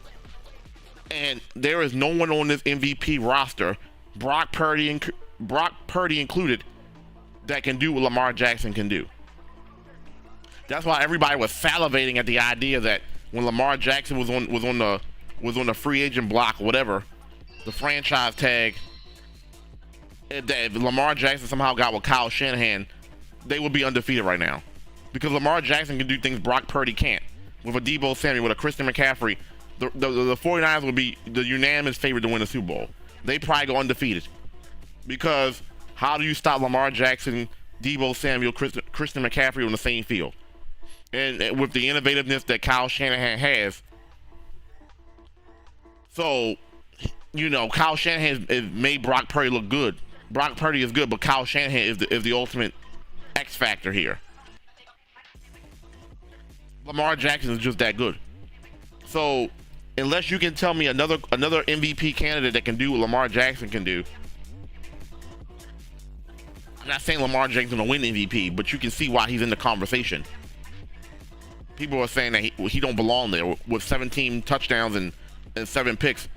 And there is no one on this MVP roster, Brock Purdy included, that can do what Lamar Jackson can do. That's why everybody was salivating at the idea that when Lamar Jackson was on the free agent block, whatever, the franchise tag, if Lamar Jackson somehow got with Kyle Shanahan, they would be undefeated right now. Because Lamar Jackson can do things Brock Purdy can't. With a Deebo Samuel, with a Christian McCaffrey, the 49ers would be the unanimous favorite to win the Super Bowl. They probably go undefeated. Because how do you stop Lamar Jackson, Deebo Samuel, Christian McCaffrey on the same field? And with the innovativeness that Kyle Shanahan has. So, Kyle Shanahan has made Brock Purdy look good. Brock Purdy is good, but Kyle Shanahan is the ultimate X factor here. Lamar Jackson is just that good. So, unless you can tell me another MVP candidate that can do what Lamar Jackson can do, I'm not saying Lamar Jackson will win MVP, but you can see why he's in the conversation. People are saying that he don't belong there with 17 touchdowns and 7 picks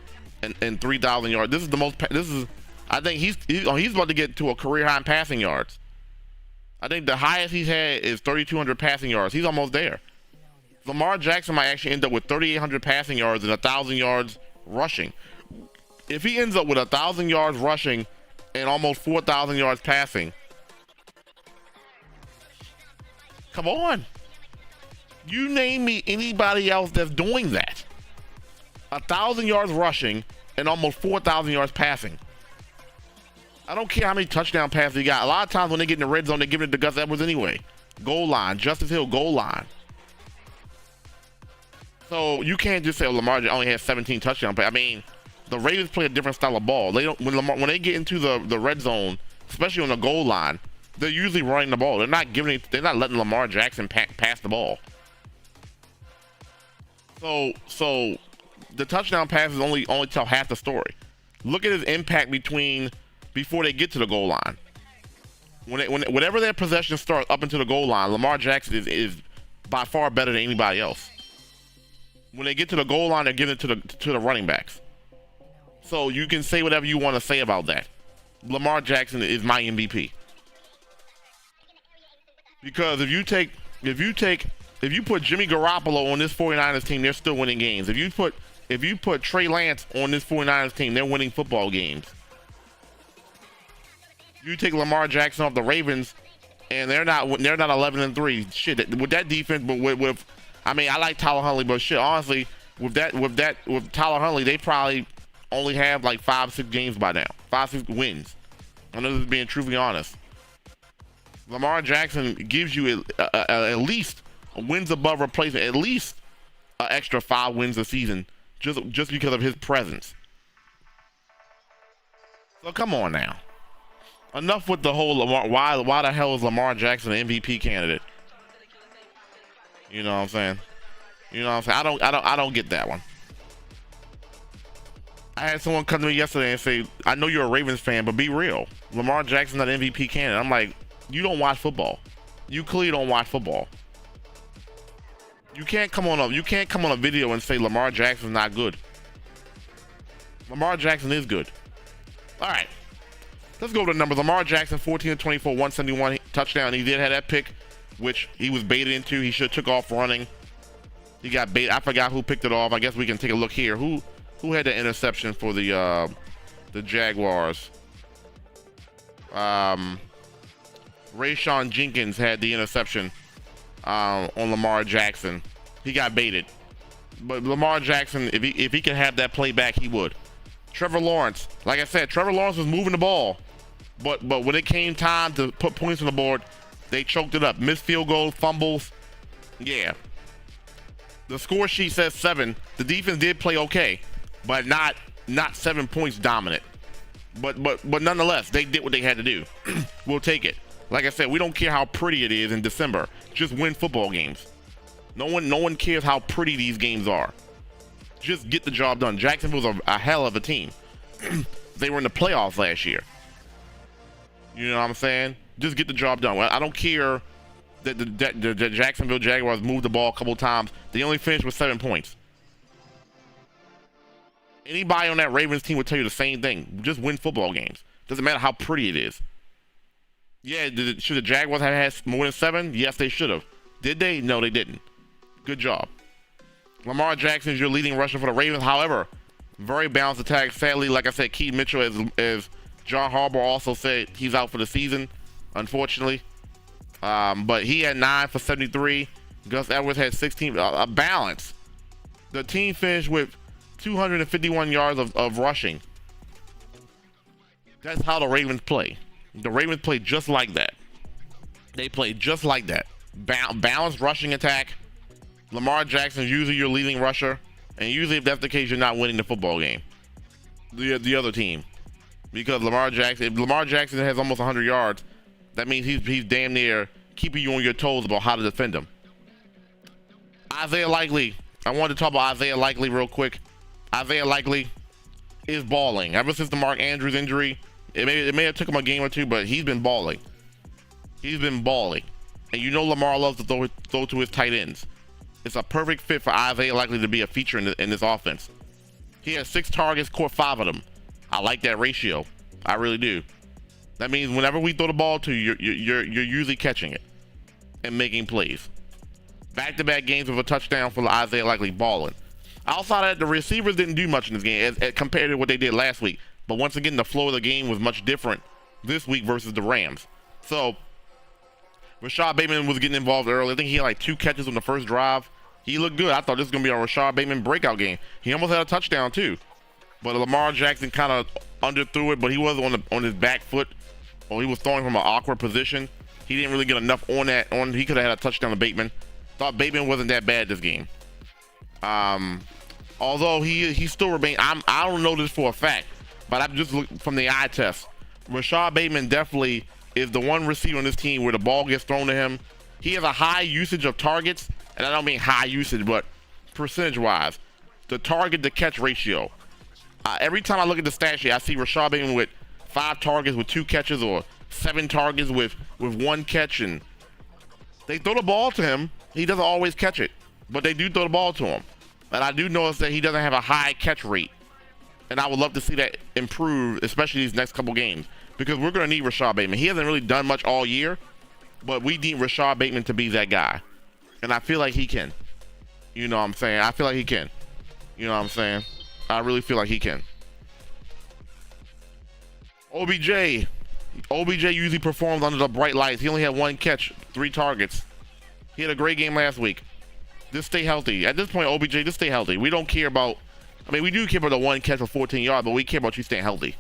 and 3,000 yards. This is the most. I think he's about to get to a career high in passing yards. I think the highest he's had is 3,200 passing yards. He's almost there. Lamar Jackson might actually end up with 3,800 passing yards and 1,000 yards rushing. If he ends up with 1,000 yards rushing and almost 4,000 yards passing, come on. You name me anybody else that's doing that. 1,000 yards rushing and almost 4,000 yards passing. I don't care how many touchdown passes he got. A lot of times when they get in the red zone, they're giving it to Gus Edwards anyway. Goal line, Justice Hill, goal line. So you can't just say Lamar only has 17 touchdown passes. I mean, the Ravens play a different style of ball. They don't when they get into the red zone, especially on the goal line, they're usually running the ball. They're not letting Lamar Jackson pass the ball. So the touchdown passes only tell half the story. Look at his impact before they get to the goal line. Whenever their possession starts up into the goal line, Lamar Jackson is by far better than anybody else. When they get to the goal line, they're giving it to the running backs. So you can say whatever you want to say about that. Lamar Jackson is my MVP. Because if you put Jimmy Garoppolo on this 49ers team, they're still winning games. If you put Trey Lance on this 49ers team, they're winning football games. You take Lamar Jackson off the Ravens, and they're not 11-3. Shit, with that defense, but with I mean, I like Tyler Huntley, but shit, honestly, with Tyler Huntley, they probably only have like 5-6 games by now, 5-6 wins. I know this is being truthfully honest. Lamar Jackson gives you at least wins above replacement, at least an extra 5 wins a season, just because of his presence. So come on now. Enough with the whole Lamar. Why the hell is Lamar Jackson an MVP candidate? You know what I'm saying? I don't get that one. I had someone come to me yesterday and say, I know you're a Ravens fan, but be real. Lamar Jackson's not an MVP candidate. I'm like, you don't watch football. You clearly don't watch football. You can't come on a video and say Lamar Jackson's not good. Lamar Jackson is good. All right. Let's go to the numbers. Lamar Jackson, 14-24, 171 touchdown. He did have that pick, which he was baited into. He should have took off running. He got baited. I forgot who picked it off. I guess we can take a look here. Who had the interception for the Jaguars? Rayshon Jenkins had the interception on Lamar Jackson. He got baited. But Lamar Jackson, if he could have that play back, he would. Trevor Lawrence, like I said, Trevor Lawrence was moving the ball. But when it came time to put points on the board, they choked it up. Missed field goals, fumbles. Yeah. The score sheet says 7. The defense did play okay, but not 7 points dominant. But nonetheless, they did what they had to do. We'll take it. Like I said, we don't care how pretty it is in December. Just win football games. No one cares how pretty these games are. Just get the job done. Jacksonville's a hell of a team. They were in the playoffs last year. You know what I'm saying? Just get the job done. I don't care that the Jacksonville Jaguars moved the ball a couple times. They only finished with 7 points. Anybody on that Ravens team would tell you the same thing. Just win football games. Doesn't matter how pretty it is. Yeah, should the Jaguars have had more than 7? Yes, they should have. Did they? No, they didn't. Good job. Lamar Jackson is your leading rusher for the Ravens. However, very balanced attack. Sadly, like I said, Keith Mitchell, as John Harbaugh also said, he's out for the season, unfortunately. But he had 9 for 73. Gus Edwards had 16. A balance. The team finished with 251 yards of rushing. That's how the Ravens play. The Ravens play just like that. They play just like that. Balanced rushing attack. Lamar Jackson is usually your leading rusher. And usually if that's the case, you're not winning the football game. The other team. Because if Lamar Jackson has almost 100 yards, that means he's damn near keeping you on your toes about how to defend him. Isaiah Likely. I wanted to talk about Isaiah Likely real quick. Isaiah Likely is balling. Ever since the Mark Andrews injury, it may have took him a game or two, but he's been balling. He's been balling. And you know Lamar loves to throw to his tight ends. It's a perfect fit for Isaiah Likely to be a feature in this offense. He has 6 targets, caught 5 of them. I like that ratio. I really do. That means whenever we throw the ball to you, you're usually catching it and making plays. Back-to-back games with a touchdown for Isaiah Likely, balling. Outside of that, the receivers didn't do much in this game as compared to what they did last week. But once again, the flow of the game was much different this week versus the Rams. So, Rashad Bateman was getting involved early. I think he had like 2 catches on the first drive. He looked good. I thought this was going to be a Rashad Bateman breakout game. He almost had a touchdown too. But Lamar Jackson kind of underthrew it, but he was on his back foot. Or he was throwing from an awkward position. He didn't really get enough on that. He could have had a touchdown to Bateman. Thought Bateman wasn't that bad this game. Although he still remains, I don't know this for a fact, but I'm just looking from the eye test. Rashad Bateman definitely is the one receiver on this team where the ball gets thrown to him. He has a high usage of targets, and I don't mean high usage, but percentage-wise, the target to catch ratio. Every time I look at the stat sheet, I see Rashad Bateman with 5 targets with 2 catches, or 7 targets with 1 catch, and they throw the ball to him. He doesn't always catch it, but they do throw the ball to him. And I do notice that he doesn't have a high catch rate. And I would love to see that improve, especially these next couple games, because we're going to need Rashad Bateman. He hasn't really done much all year, but we need Rashad Bateman to be that guy. And I feel like he can. You know what I'm saying? I feel like he can. You know what I'm saying? I really feel like he can. OBJ usually performs under the bright lights. He only had 1 catch, 3 targets. He had a great game last week. Just stay healthy. At this point, OBJ, just stay healthy. We don't care about, I mean, we do care about the 1 catch for 14 yards, but we care about you staying healthy.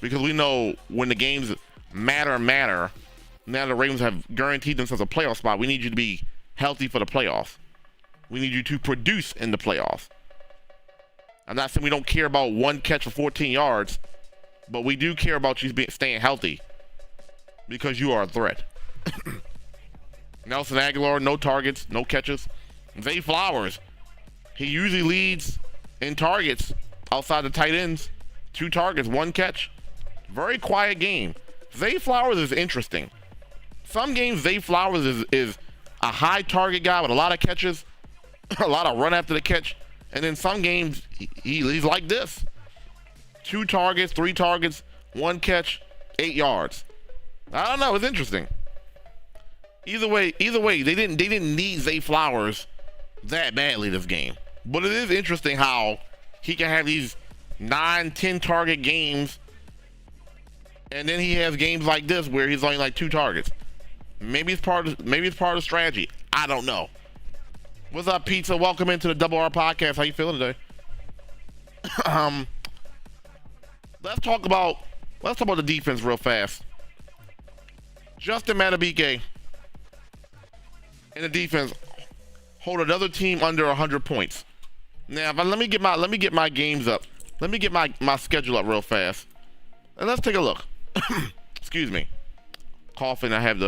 Because we know when the games matter, now the Ravens have guaranteed themselves a playoff spot. We need you to be healthy for the playoffs. We need you to produce in the playoffs. I'm not saying we don't care about 1 catch for 14 yards, but we do care about you staying healthy because you are a threat. Nelson Aguilar, no targets, no catches. Zay Flowers, he usually leads in targets outside the tight ends. 2 targets, 1 catch. Very quiet game. Zay Flowers is interesting. Some games, Zay Flowers is a high target guy with a lot of catches, a lot of run after the catch. And then some games, he's like this. 2 targets, 3 targets, 1 catch, 8 yards. I don't know. It's interesting. Either way, they didn't need Zay Flowers that badly this game. But it is interesting how he can have these 9, 10 target games, and then he has games like this where he's only like 2 targets. Maybe it's part of the strategy. I don't know. What's up, Pizza? Welcome into the Double R podcast. How you feeling today? Let's talk about the defense real fast. Justin Madubuike and the defense hold another team under 100 points. Now, let me get my games up. Let me get my schedule up real fast, and let's take a look. Excuse me, coughing. I have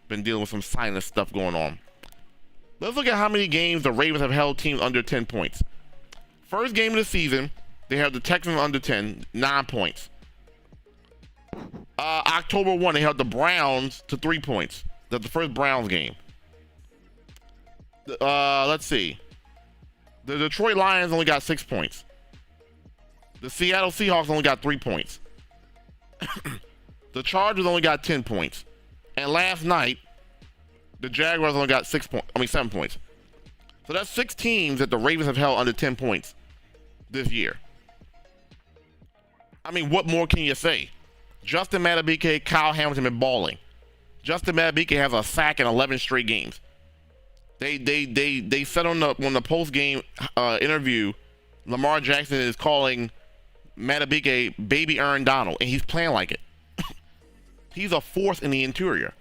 been dealing with some sinus stuff going on. Let's look at how many games the Ravens have held teams under 10 points. First game of the season, they have the Texans under 10, 9 points. October 1, they held the Browns to 3 points. That's the first Browns game. Let's see. The Detroit Lions only got 6 points. The Seattle Seahawks only got 3 points. The Chargers only got 10 points. And last night, the Jaguars only got 7 points. So that's 6 teams that the Ravens have held under 10 points this year. I mean, what more can you say? Justin Madubuike, Kyle Hamilton been balling. Justin Madubuike has a sack in 11 straight games. They said on the post-game interview, Lamar Jackson is calling Madubuike baby Aaron Donald, and he's playing like it. He's a force in the interior.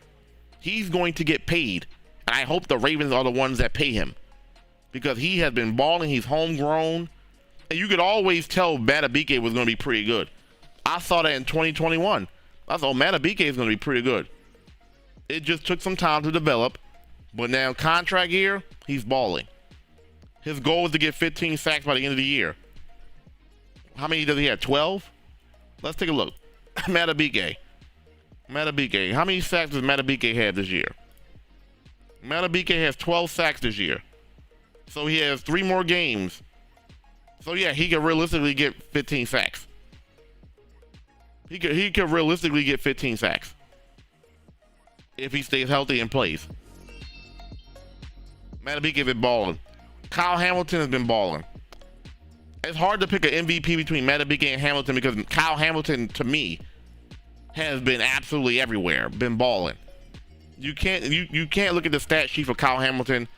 He's going to get paid, and I hope the Ravens are the ones that pay him because he has been balling. He's homegrown, and you could always tell Madubuike was going to be pretty good. I saw that in 2021. I thought Madubuike is going to be pretty good. It just took some time to develop, but now contract year, he's balling. His goal is to get 15 sacks by the end of the year. How many does he have? 12? Let's take a look. Madubuike. How many sacks does Madubuike have this year? Madubuike has 12 sacks this year. So he has 3 more games. So yeah, he could realistically get 15 sacks. He could realistically get 15 sacks. If he stays healthy and plays. Madubuike has been balling. Kyle Hamilton has been balling. It's hard to pick an MVP between Madubuike and Hamilton because Kyle Hamilton, to me, has been absolutely everywhere, been balling. You can't look at the stat sheet for Kyle Hamilton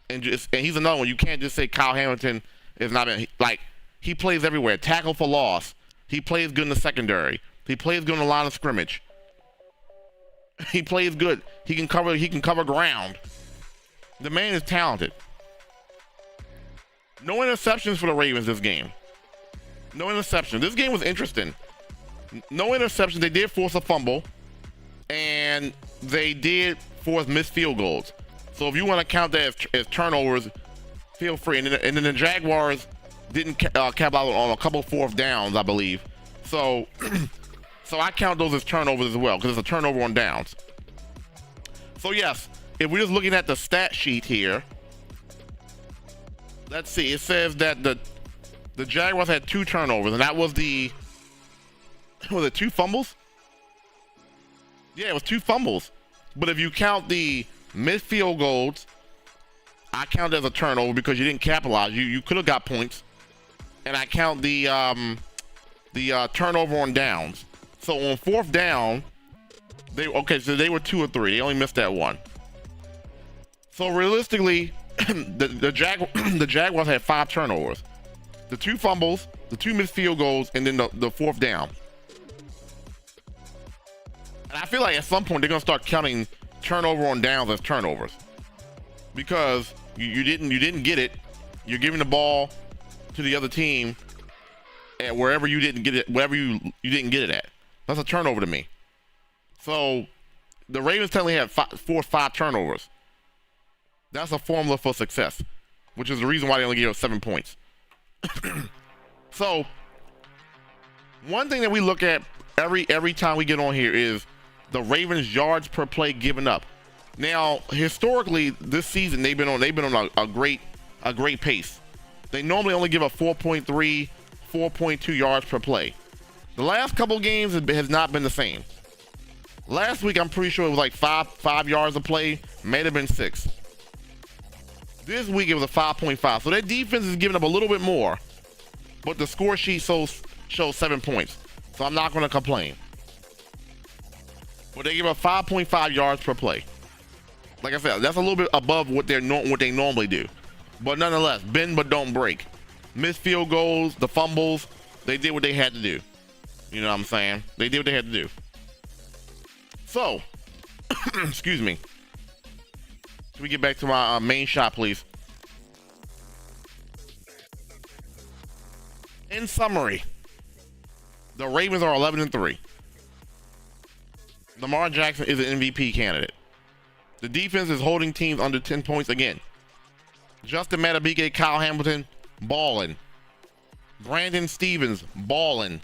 and he's another one. You can't just say Kyle Hamilton is not been, like, he plays everywhere. Tackle for loss. He plays good in the secondary. He plays good in the line of scrimmage. He plays good. He can cover ground. The man is talented. No interceptions for the Ravens this game. No interceptions. This game was interesting. No interceptions. They did force a fumble, and they did force missed field goals. So if you want to count that as turnovers, feel free. And then the Jaguars didn't cap out on a couple fourth downs, I believe. So, so I count those as turnovers as well because it's a turnover on downs. So yes, if we're just looking at the stat sheet here, let's see. It says that the Jaguars had 2 turnovers, and that was was it 2 fumbles? Yeah, it was 2 fumbles. But if you count the missed field goals, I count it as a turnover because you didn't capitalize. You could have got points, and I count the turnover on downs. So on fourth down, so they were 2 or 3. They only missed that 1. So realistically, the Jaguars had 5 turnovers, the 2 fumbles, the 2 missed field goals, and then the fourth down. And I feel like at some point they're gonna start counting turnover on downs as turnovers because you didn't get it. You're giving the ball to the other team at wherever you didn't get it, wherever you didn't get it at. That's a turnover to me. So the Ravens technically had 5 turnovers. That's a formula for success, which is the reason why they only gave us 7 points. So one thing that we look at every time we get on here is the Ravens yards per play given up. Now, historically, this season they've been on a great pace. They normally only give up 4.3, 4.2 yards per play. The last couple games has not been the same. Last week, I'm pretty sure it was like 5 yards a play, may have been 6. This week it was a 5.5. So their defense is giving up a little bit more, but the score sheet shows 7 points. So I'm not going to complain. But they give up 5.5 yards per play. Like I said, that's a little bit above what they normally do. But nonetheless, bend but don't break. Missed field goals, the fumbles, they did what they had to do. You know what I'm saying? They did what they had to do. So, excuse me. Can we get back to my main shot, please? In summary, the Ravens are 11-3. Lamar Jackson is an MVP candidate. The defense is holding teams under 10 points again. Justin Madubuike, Kyle Hamilton, balling. Brandon Stevens, balling.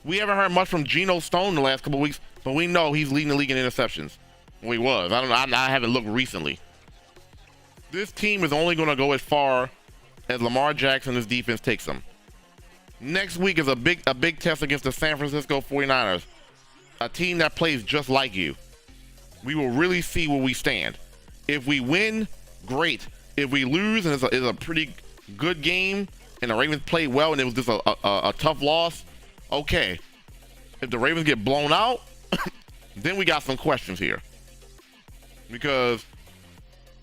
We haven't heard much from Geno Stone the last couple weeks, but we know he's leading the league in interceptions. Well, he was. I don't know. I haven't looked recently. This team is only going to go as far as Lamar Jackson and his defense takes them. Next week is a big test against the San Francisco 49ers, a team that plays just like you. We will really see where we stand. If we win, great. If we lose and it's a pretty good game and the Ravens played well and it was just a tough loss, okay. If the Ravens get blown out, then we got some questions here. Because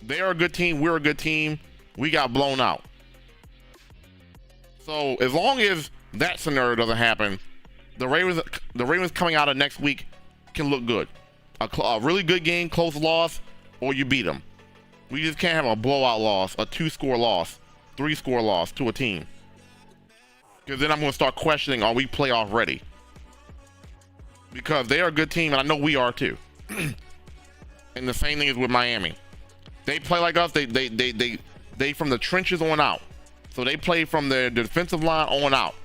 they are a good team, we're a good team, we got blown out. So as long as that scenario doesn't happen, the Ravens coming out of next week can look good. A really good game, close loss, or you beat them. We just can't have a blowout loss, a 2-score loss, 3-score loss to a team. Because then I'm going to start questioning, are we playoff ready? Because they are a good team, and I know we are too. And the same thing is with Miami. They play like us. They from the trenches on out. So they play from the defensive line on out.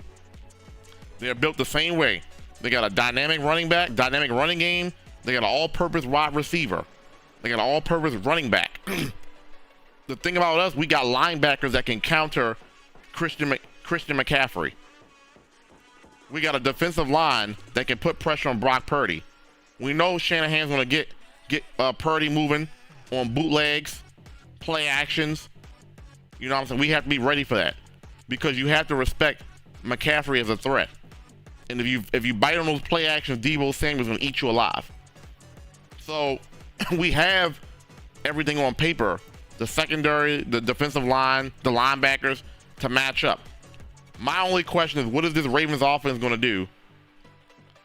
They are built the same way. They got a dynamic running back, dynamic running game. They got an all-purpose wide receiver. They got an all-purpose running back. The thing about us, we got linebackers that can counter Christian McCaffrey. We got a defensive line that can put pressure on Brock Purdy. We know Shanahan's going to get Purdy moving on bootlegs, play actions. You know what I'm saying? We have to be ready for that because you have to respect McCaffrey as a threat. And if you bite on those play actions, Deebo Samuel's going to eat you alive. So we have everything on paper, the secondary, the defensive line, the linebackers to match up. My only question is, what is this Ravens offense going to do?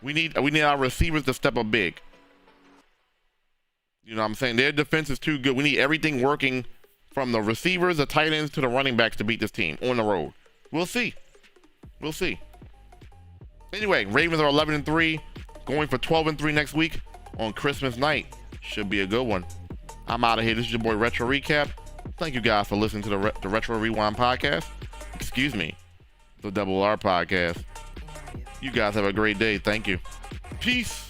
We need our receivers to step up big. You know what I'm saying? Their defense is too good. We need everything working from the receivers, the tight ends, to the running backs to beat this team on the road. We'll see. We'll see. Anyway, Ravens are 11-3, going for 12-3 next week on Christmas night. Should be a good one. I'm out of here. This is your boy Retro Recap. Thank you guys for listening to the Retro Rewind podcast. Excuse me, the Double R podcast. You guys have a great day. Thank you. Peace.